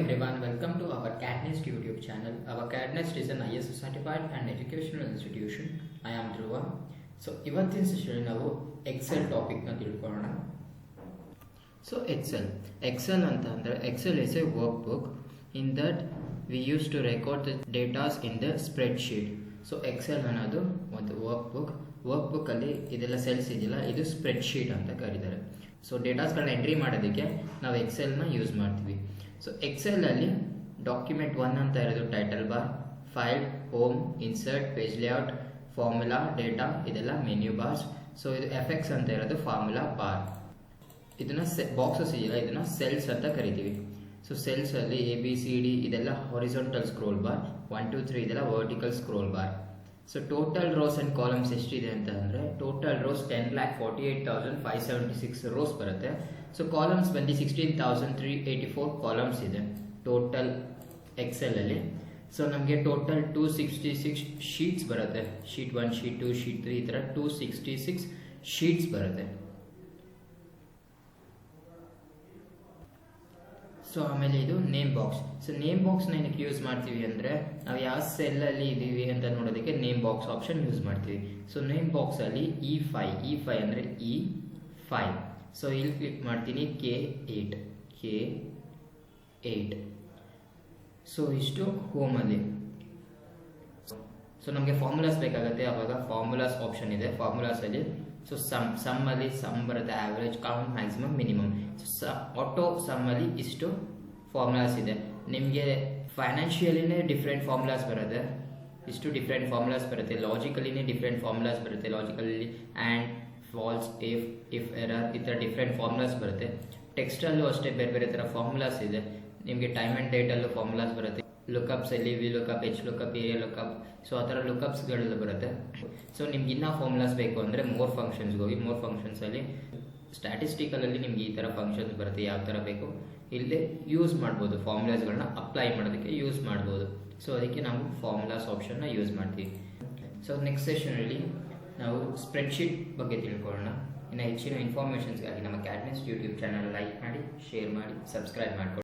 everyone, welcome to our CAD NEST YouTube channel. Our CAD NEST is an ISO certified and educational institution. I am Dhruva. So, ಇವತ್ತಿನ session ನಾವು Excel topic ನ ತಿಳ್ಕೊಳ್ಳೋಣ. So, Excel ಅಂತ ಅಂದ್ರೆ Excel is a workbook. In that we used to record the data in the spreadsheet. So, Excel ಅನ್ನೋದು ಒಂದು workbook ಅಲ್ಲಿ ಇದೆಲ್ಲ ಸೆಲ್ಸ್ ಇದೆಯಲ್ಲ ಇದು ಸ್ಪ್ರೆಡ್ಶೀಟ್ ಅಂತ ಕರೀತಾರೆ. ಸೊ ಡೇಟಾಸ್ಗಳನ್ನ ಎಂಟ್ರಿ ಮಾಡೋದಕ್ಕೆ ನಾವು ಎಕ್ಸೆಲ್ನ ಯೂಸ್ ಮಾಡ್ತೀವಿ. ಸೊ ಎಕ್ಸೆಲಲ್ಲಿ ಡಾಕ್ಯುಮೆಂಟ್ 1 ಅಂತ ಇರೋದು title bar, file, home, insert, page layout, formula, data ಇದೆಲ್ಲ ಮೆನ್ಯೂ ಬಾರ್ಸ್. ಸೊ ಇದು ಎಫೆಕ್ಟ್ಸ್ ಅಂತ ಇರೋದು ಫಾರ್ಮುಲಾ ಬಾರ್. ಇದನ್ನ ಬಾಕ್ಸಸ್ ಇದೆಯಲ್ಲ ಇದನ್ನ ಸೆಲ್ಸ್ ಅಂತ ಕರಿತೀವಿ. ಸೊ ಸೆಲ್ಸ್ ಅಲ್ಲಿ ABCD ಇದೆಲ್ಲ ಹಾರಿಜಾಂಟಲ್ ಸ್ಕ್ರೋಲ್ ಬಾರ್, 1 2 3 ಇದೆಲ್ಲ vertical scroll bar. So total rows and columns ಎಷ್ಟಿದೆ ಅಂತ ಅಂದರೆ ಟೋಟಲ್ ರೋಸ್ 10,48,576 ರೋಸ್ ಬರುತ್ತೆ. ಸೊ ಕಾಲಮ್ಸ್ ಬಂದು 16,384 ಕಾಲಮ್ಸ್ ಇದೆ ಟೋಟಲ್ ಎಕ್ಸೆಲಲ್ಲಿ. ಸೊ ನಮಗೆ ಟೋಟಲ್ 266 ಶೀಟ್ಸ್ ಬರುತ್ತೆ. ಶೀಟ್ 1, ಶೀಟ್ 2, ಶೀಟ್ 3 ಈ ಥರ 266 ಶೀಟ್ಸ್ ಬರುತ್ತೆ. ಸೊ ಆಮೇಲೆ ಇದು ನೇಮ್ ಬಾಕ್ಸ್. ಸೊ ನೇಮ್ ಬಾಕ್ಸ್ನ ಏನಕ್ಕೆ ಯೂಸ್ ಮಾಡ್ತೀವಿ ಅಂದರೆ ನಾವು ಯಾವ ಸೆಲ್ಲಲ್ಲಿ ಇದ್ದೀವಿ ಅಂತ ನೋಡೋದಕ್ಕೆ ನೇಮ್ ಬಾಕ್ಸ್ ಆಪ್ಷನ್ ಯೂಸ್ ಮಾಡ್ತೀವಿ. ಸೊ ನೇಮ್ ಬಾಕ್ಸಲ್ಲಿ E5 ಅಂದರೆ E5. ಸೊ ಇಲ್ಲಿ ಕ್ಲಿಕ್ ಮಾಡ್ತೀನಿ K8. ಸೊ ಇಷ್ಟು ಹೋಮಲ್ಲಿ. ಸೊ ನಮಗೆ ಫಾರ್ಮುಲಾಸ್ ಬೇಕಾಗುತ್ತೆ, ಅವಾಗ ಫಾರ್ಮುಲಾಸ್ ಆಪ್ಷನ್ ಇದೆ. ಫಾರ್ಮುಲಾಸಲ್ಲಿ ಸೊ ಸಮ್ಮಲ್ಲಿ ಸಮ್ ಬರುತ್ತೆ, average, count, maximum, minimum. So auto ಸಮ್ಮಲ್ಲಿ ಇಷ್ಟು ಫಾರ್ಮುಲಾಸ್ ಇದೆ. ನಿಮಗೆ ಫೈನಾನ್ಷಿಯಲಿನೇ ಡಿಫ್ರೆಂಟ್ ಫಾರ್ಮುಲಾಸ್ ಬರುತ್ತೆ, ಇಷ್ಟು ಡಿಫ್ರೆಂಟ್ ಫಾರ್ಮುಲಾಸ್ ಬರುತ್ತೆ. ಲಾಜಿಕಲಿನೇ ಡಿಫ್ರೆಂಟ್ ಫಾರ್ಮುಲಾಸ್ ಬರುತ್ತೆ. Logically and, false, if error ಈ ಥರ ಡಿಫ್ರೆಂಟ್ ಫಾರ್ಮುಲಾಸ್ ಬರುತ್ತೆ. ಟೆಕ್ಸ್ಟಲ್ಲೂ ಅಷ್ಟೇ ಬೇರೆ ಬೇರೆ ಥರ ಫಾರ್ಮುಲಾಸ್ ಇದೆ. ನಿಮಗೆ ಟೈಮ್ ಆ್ಯಂಡ್ ಡೇಟಲ್ಲೂ ಫಾರ್ಮುಲಾಸ್ ಬರುತ್ತೆ. ಲುಕಪ್ಸ್ ಅಲ್ಲಿ V lookup, H lookup, area lookup, so ಆ ಥರ ಲುಕಪ್ಸ್ಗಳೆಲ್ಲ ಬರುತ್ತೆ. ಸೊ ನಿಮ್ಗೆ ಇನ್ನೂ ಫಾರ್ಮುಲಾಸ್ ಬೇಕು ಅಂದರೆ ಮೋರ್ ಫಂಕ್ಷನ್ಸ್ಗೆ ಹೋಗಿ. ಮೋರ್ ಫಂಕ್ಷನ್ಸಲ್ಲಿ ಸ್ಟ್ಯಾಟಿಸ್ಟಿಕಲಲ್ಲಿ ನಿಮ್ಗೆ ಈ ಥರ ಫಂಕ್ಷನ್ಸ್ ಬರುತ್ತೆ. ಯಾವ ಥರ ಬೇಕು ಇಲ್ಲದೆ ಯೂಸ್ ಮಾಡ್ಬೋದು, ಫಾರ್ಮುಲಾಸ್ಗಳನ್ನ ಅಪ್ಲೈ ಮಾಡೋದಕ್ಕೆ ಯೂಸ್ ಮಾಡ್ಬೋದು. ಸೊ ಅದಕ್ಕೆ ನಾವು ಫಾರ್ಮುಲಾಸ್ ಆಪ್ಷನ್ನ ಯೂಸ್ ಮಾಡ್ತೀವಿ. ಸೊ ನೆಕ್ಸ್ಟ್ ಸೆಷನಲ್ಲಿ ನಾವು ಸ್ಪ್ರೆಡ್ಶೀಟ್ ಬಗ್ಗೆ ತಿಳ್ಕೊಳ್ಳೋಣ. ಇನ್ನು ಹೆಚ್ಚಿನ ಇನ್ಫಾರ್ಮೇಷನ್ಸ್ಗಾಗಿ ನಮ್ಮ CAD NEST YouTube channel like ಮಾಡಿ, ಶೇರ್ ಮಾಡಿ, ಸಬ್ಸ್ಕ್ರೈಬ್ ಮಾಡ್ಕೊಳ್ಳಿ.